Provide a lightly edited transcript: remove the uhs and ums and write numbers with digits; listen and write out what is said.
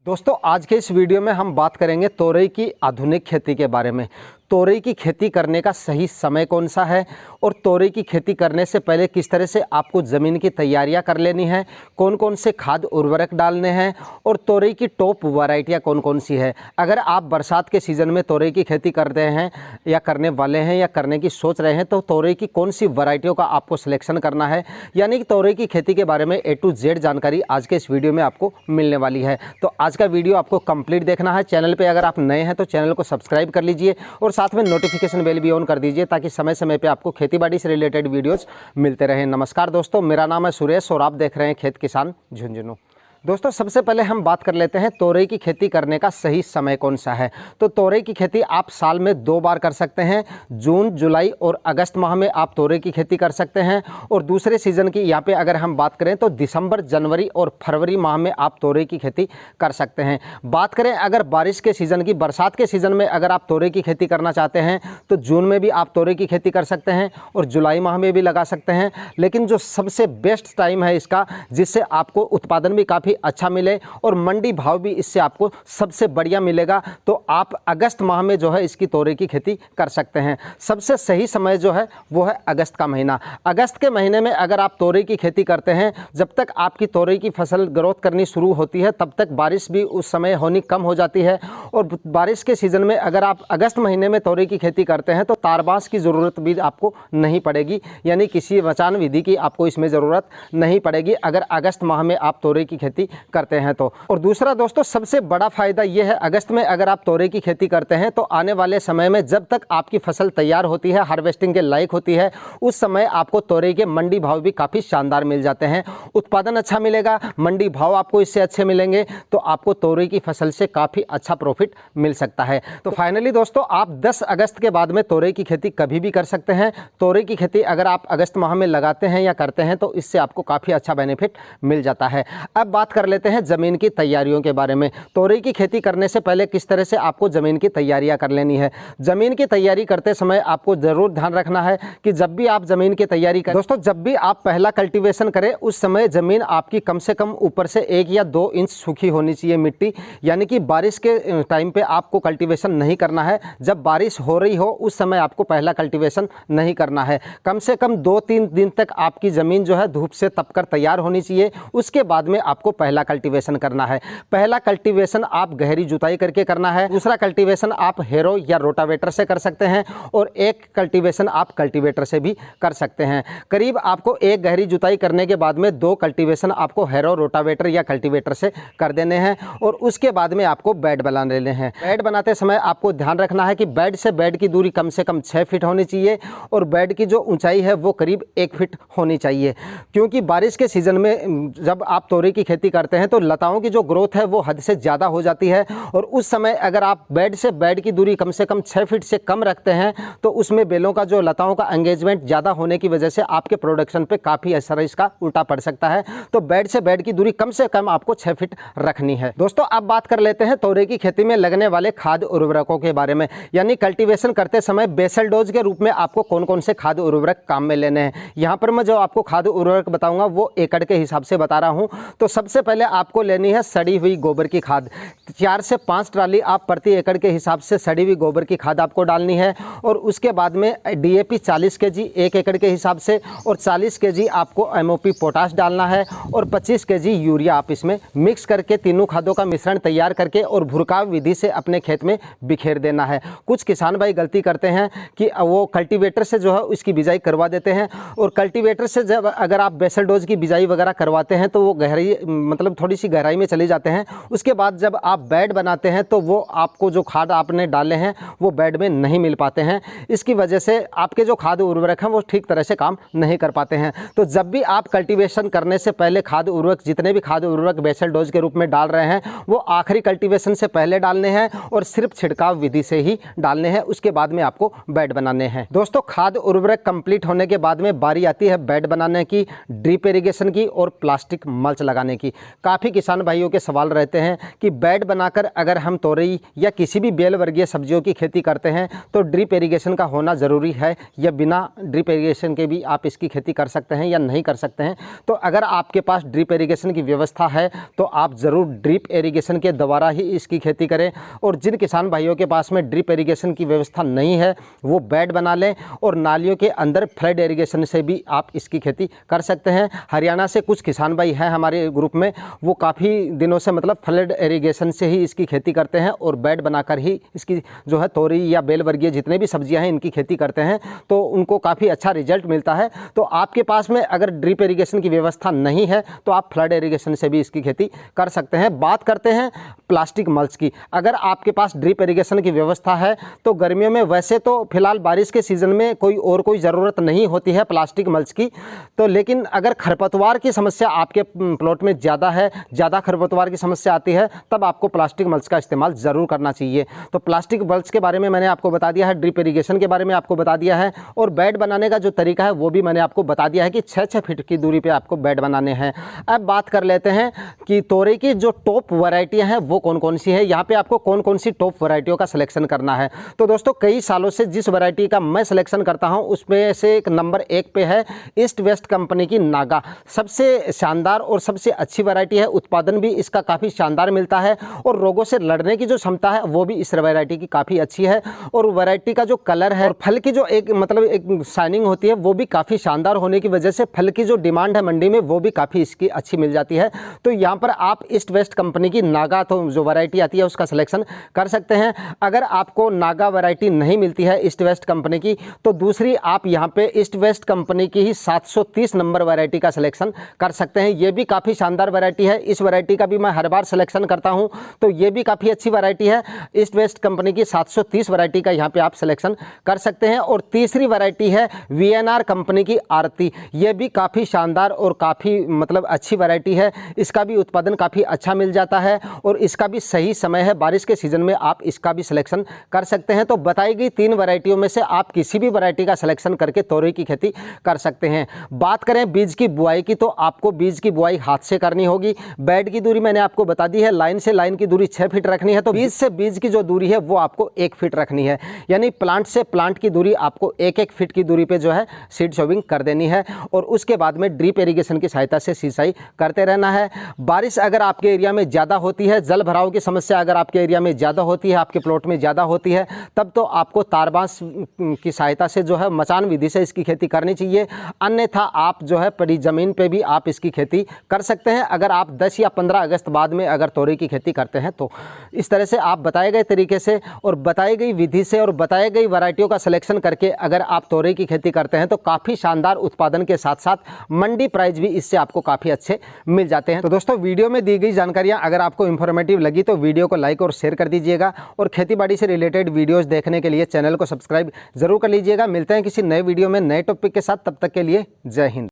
दोस्तों आज के इस वीडियो में हम बात करेंगे तोरई की आधुनिक खेती के बारे में। तोरई की खेती करने का सही समय कौन सा है और तोरई की खेती करने से पहले किस तरह से आपको ज़मीन की तैयारियां कर लेनी है, कौन कौन से खाद उर्वरक डालने हैं और तोरई की टॉप वैरायटियां कौन कौन सी है। अगर आप बरसात के सीज़न में तोरई की खेती कर रहे हैं या करने वाले हैं या करने की सोच रहे हैं तो तोरई की कौन सी वैरायटियों का आपको सिलेक्शन करना है, यानी कि तोरई की खेती के बारे में A to Z जानकारी आज के इस वीडियो में आपको मिलने वाली है। तो आज का वीडियो आपको कंप्लीट देखना है। चैनल पे अगर आप नए हैं तो चैनल को सब्सक्राइब कर लीजिए और साथ में नोटिफिकेशन बेल भी ऑन कर दीजिए ताकि समय समय पे आपको खेतीबाड़ी से रिलेटेड वीडियोस मिलते रहें। नमस्कार दोस्तों, मेरा नाम है सुरेश और आप देख रहे हैं खेत किसान झुंझुनू। दोस्तों सबसे पहले हम बात कर लेते हैं तोरई की खेती करने का सही समय कौन सा है। तो तोरई की खेती आप साल में 2 बार कर सकते हैं। जून, जुलाई और अगस्त माह में आप तोरई की खेती कर सकते हैं और दूसरे सीज़न की यहाँ पे अगर हम बात करें तो दिसंबर, जनवरी और फरवरी माह में आप तोरई की खेती कर सकते हैं। बात करें अगर बारिश के सीज़न की, बरसात के सीज़न में अगर आप तोरई की खेती करना चाहते हैं तो जून में भी आप तोरई की खेती कर सकते हैं और जुलाई माह में भी लगा सकते हैं। लेकिन जो सबसे बेस्ट टाइम है इसका, जिससे आपको उत्पादन भी काफ़ी अच्छा मिले और मंडी भाव भी इससे आपको सबसे बढ़िया मिलेगा, तो आप अगस्त माह में जो है इसकी तोरई की खेती कर सकते हैं। सबसे सही समय जो है वो है अगस्त का महीना। अगस्त के महीने में अगर आप तोरई की खेती करते हैं, जब तक आपकी तोरई की फसल ग्रोथ करनी शुरू होती है तब तक बारिश भी उस समय होनी कम हो जाती है और बारिश के सीज़न में अगर आप अगस्त महीने में तोरई की खेती करते हैं तो तारबांस की ज़रूरत भी आपको नहीं पड़ेगी, यानी किसी बचान विधि की आपको इसमें ज़रूरत नहीं पड़ेगी अगर अगस्त माह में आप तोरई की खेती करते हैं तो। और दूसरा दोस्तों सबसे बड़ा फायदा यह है, अगस्त में अगर आप तोरई की खेती करते हैं तो आने वाले समय में जब तक आपकी फसल तैयार होती है, हार्वेस्टिंग के लायक होती है, उस समय आपको तोरई के मंडी भाव भी काफ़ी शानदार मिल जाते हैं। उत्पादन अच्छा मिलेगा, मंडी भाव आपको इससे अच्छे मिलेंगे, तो आपको तोरई की फसल से काफ़ी अच्छा प्रॉफिट मिल सकता है। तो फाइनली दोस्तों आप 10 अगस्त के बाद में तोरई की खेती कभी भी कर सकते हैं। तोरई की खेती अगर आप अगस्त माह में लगाते हैं या करते हैं तो इससे आपको काफ़ी अच्छा बेनिफिट मिल जाता है। अब बात कर लेते हैं ज़मीन की तैयारियों के बारे में। तोरई की खेती करने से पहले किस तरह से आपको ज़मीन की तैयारियां कर लेनी है। ज़मीन की तैयारी करते समय आपको ज़रूर ध्यान रखना है कि जब भी आप ज़मीन की तैयारी करें, दोस्तों जब भी आप पहला कल्टीवेशन करें उस समय ज़मीन आपकी कम से कम ऊपर से 1 या 2 इंच सूखी होनी चाहिए मिट्टी, यानी कि बारिश के टाइम पे आपको कल्टीवेशन नहीं करना है। जब बारिश हो रही हो उस समय आपको पहला कल्टीवेशन नहीं करना है। कम से कम 2-3 दिन तक आपकी ज़मीन जो है धूप से तपकर तैयार होनी चाहिए, उसके बाद में आपको पहला कल्टीवेशन करना है। पहला कल्टीवेशन आप गहरी जुताई करके करना है, दूसरा कल्टीवेशन आप हेरो या रोटावेटर से कर सकते हैं और एक कल्टीवेशन आप कल्टीवेटर से भी कर सकते हैं। करीब आपको एक गहरी जुताई करने के बाद में 2 कल्टीवेशन आपको हेरो, रोटावेटर या कल्टीवेटर से कर देने हैं और उसके बाद में आपको बेड बना लेने हैं। बेड बनाते समय आपको ध्यान रखना है कि बेड से बेड की दूरी कम से कम 6 फीट होनी चाहिए और बेड की जो ऊंचाई है वो करीब 1 फीट होनी चाहिए, क्योंकि बारिश के सीज़न में जब आप तोरई की खेती करते हैं तो लताओं की जो ग्रोथ है वो हद से ज़्यादा हो जाती है और उस समय अगर आप बेड से बेड की दूरी कम से कम 6 फीट से कम रखते हैं तो उसमें बेलों का जो लताओं का एंगेजमेंट ज़्यादा होने की वजह से आपके प्रोडक्शन पे काफ़ी असर इसका उल्टा पड़ सकता है। तो बेड से बेड की दूरी कम से कम आपको 6 फीट रखनी है। दोस्तों अब बात कर लेते हैं तोरई की खेती में लगने वाले खाद उर्वरकों के बारे में, यानी कल्टीवेशन करते समय बेसल डोज के रूप में आपको कौन कौन से खाद उर्वरक काम में लेने हैं। यहाँ पर मैं जो आपको खाद उर्वरक बताऊँगा वो एकड़ के हिसाब से बता रहा हूँ। तो सबसे पहले आपको लेनी है सड़ी हुई गोबर की खाद। 4 से 5 ट्राली आप प्रति एकड़ के हिसाब से सड़ी हुई गोबर की खाद आपको डालनी है और उसके बाद में DAP 40 kg 1 एकड़ के हिसाब से और 40 kg आपको MOP पोटाश डालना है और 25 kg यूरिया आप इसमें मिक्स करके तीनों खादों का मिश्रण तैयार करके और भुरकाव विधि से अपने खेत में बिखेर देना है। कुछ किसान भाई गलती करते हैं कि वो कल्टीवेटर से जो है उसकी बिजाई करवा देते हैं और कल्टीवेटर से जब अगर आप बेसल डोज की बिजाई वगैरह करवाते हैं तो वो गहराई मतलब थोड़ी सी गहराई में चले जाते हैं। उसके बाद जब आप बेड बनाते हैं तो वो आपको जो खाद आपने डाले हैं वो बेड में नहीं मिल पाते हैं। इसकी वजह से आपके जो खाद उर्वरक हैं वो ठीक तरह से काम नहीं कर पाते हैं। तो जब भी आप कल्टीवेशन करने से पहले खाद उर्वरक, जितने भी खाद उर्वरक बेसल डोज के रूप में डाल रहे हैं वो आखिरी कल्टीवेशन से पहले डालने हैं और सिर्फ छिड़काव विधि से ही डालने हैं। उसके बाद में आपको बेड बनाने हैं। दोस्तों खाद उर्वरक कंप्लीट होने के बाद में बारी आती है बेड बनाने की, ड्रिप इरिगेशन की और प्लास्टिक मल्च लगाने की। की। काफ़ी किसान भाइयों के सवाल रहते हैं कि बेड बनाकर अगर हम तोरई या किसी भी बेल वर्गीय सब्जियों की खेती करते हैं तो ड्रिप इरिगेशन का होना ज़रूरी है या बिना ड्रिप इरिगेशन के भी आप इसकी खेती कर सकते हैं या नहीं कर सकते हैं। तो अगर आपके पास ड्रिप इरिगेशन की व्यवस्था है तो आप ज़रूर ड्रिप इरिगेशन के द्वारा ही इसकी खेती करें, और जिन किसान भाइयों के पास में ड्रिप इरिगेशन की व्यवस्था नहीं है वो बेड बना लें और नालियों के अंदर फ्लड इरिगेशन से भी आप इसकी खेती कर सकते हैं। हरियाणा से कुछ किसान भाई हैं हमारे ग्रुप में, वो काफ़ी दिनों से मतलब फ्लड इरिगेशन से ही इसकी खेती करते हैं और बेड बनाकर ही इसकी जो है तोरी या बेल वर्गीय जितने भी सब्जियां हैं इनकी खेती करते हैं, तो उनको काफ़ी अच्छा रिजल्ट मिलता है। तो आपके पास में अगर ड्रिप इरिगेशन की व्यवस्था नहीं है तो आप फ्लड इरिगेशन से भी इसकी खेती कर सकते हैं। बात करते हैं प्लास्टिक मल्च की। अगर आपके पास ड्रिप इरिगेशन की व्यवस्था है तो गर्मियों में वैसे तो फिलहाल बारिश के सीज़न में कोई ज़रूरत नहीं होती है प्लास्टिक मल्च की, तो लेकिन अगर खरपतवार की समस्या आपके प्लॉट में ज़्यादा खरपतवार की समस्या आती है तब आपको प्लास्टिक मल्च का इस्तेमाल ज़रूर करना चाहिए। तो प्लास्टिक मल्च के बारे में मैंने आपको बता दिया है, ड्रिप इरिगेशन के बारे में आपको बता दिया है, और बेड बनाने का जो तरीका है वो भी मैंने आपको बता दिया है कि 6-6 फीट की दूरी पे आपको बेड बनाने हैं। अब बात कर लेते हैं कि तोरई की जो टॉप वैरायटियां हैं वो कौन कौन सी है, यहाँ पे आपको कौन कौन सी टॉप वैरायटियों का सिलेक्शन करना है। तो दोस्तों कई सालों से जिस वैरायटी का मैं सिलेक्शन करता हूँ उसमें से एक नंबर 1 पे है ईस्ट वेस्ट कंपनी की नागा। सबसे शानदार और सबसे अच्छी वैरायटी है, उत्पादन भी इसका काफ़ी शानदार मिलता है और रोगों से लड़ने की जो क्षमता है वो भी इस वैरायटी की काफ़ी अच्छी है, और वैरायटी का जो कलर है और फल की जो एक शाइनिंग होती है वो भी काफ़ी शानदार होने की वजह से फल की जो डिमांड है मंडी में वो भी काफ़ी इसकी अच्छी मिल जाती है। तो यहाँ पर आप ईस्ट वेस्ट कंपनी की नागा तो जो वैरायटी आती है उसका सिलेक्शन कर सकते हैं। अगर आपको नागा वैरायटी नहीं मिलती है ईस्ट वेस्ट कंपनी की तो दूसरी आप यहाँ पे ईस्ट वेस्ट कंपनी की ही 730 नंबर वैरायटी का सिलेक्शन कर सकते हैं। ये भी काफ़ी शानदार वैरायटी है, इस वैरायटी का भी मैं हर बार सिलेक्शन करता हूँ, तो ये भी काफ़ी अच्छी वैरायटी है। ईस्ट वेस्ट कंपनी की 730 वैरायटी का यहाँ पे आप सिलेक्शन कर सकते हैं। और तीसरी वैरायटी है वीएनआर कंपनी की आरती, ये भी काफ़ी शानदार और काफ़ी अच्छी वैरायटी है, इसका भी उत्पादन काफ़ी अच्छा मिल जाता है और इसका भी सही समय है, बारिश के सीज़न में आप इसका भी सिलेक्शन कर सकते हैं। तो बताई गई 3 वैरायटियों में से आप किसी भी वैरायटी का सिलेक्शन करके तोरई की खेती कर सकते हैं। बात करें बीज की बुआई की तो आपको बीज की बुआई हाथ से करनी होगी। बेड की दूरी मैंने आपको बता दी है, लाइन से लाइन की दूरी 6 फीट रखनी है, तो बीज से बीज की जो दूरी है वो आपको 1 फीट रखनी है, यानी प्लांट से प्लांट की दूरी आपको 1-1 फीट की दूरी पे जो है सीड सोविंग कर देनी है, और उसके बाद में ड्रिप इरिगेशन की सहायता से सिंचाई करते रहना है। बारिश अगर आपके एरिया में ज़्यादा होती है, जल भराव की समस्या अगर आपके एरिया में ज़्यादा होती है, आपके प्लॉट में ज़्यादा होती है, तब तो आपको तारबांस की सहायता से जो है मचान विधि से इसकी खेती करनी चाहिए, अन्यथा आप जो है पड़ी ज़मीन पे भी आप इसकी खेती कर सकते हैं। अगर आप 10 या 15 अगस्त बाद में अगर तोरई की खेती करते हैं तो इस तरह से आप बताए गए तरीके से और बताई गई विधि से और बताई गई वैरायटियों का सिलेक्शन करके अगर आप तोरई की खेती करते हैं तो काफ़ी शानदार उत्पादन के साथ साथ मंडी प्राइस भी इससे आपको काफ़ी अच्छे मिल जाते हैं। तो दोस्तों वीडियो में दी गई जानकारियाँ अगर आपको इन्फॉर्मेटिव लगी तो वीडियो को लाइक और शेयर कर दीजिएगा, और खेतीबाड़ी से रिलेटेड वीडियोज़ देखने के लिए चैनल को सब्सक्राइब जरूर कर लीजिएगा। मिलते हैं किसी नए वीडियो में नए टॉपिक के साथ, तब तक के लिए जय हिंद।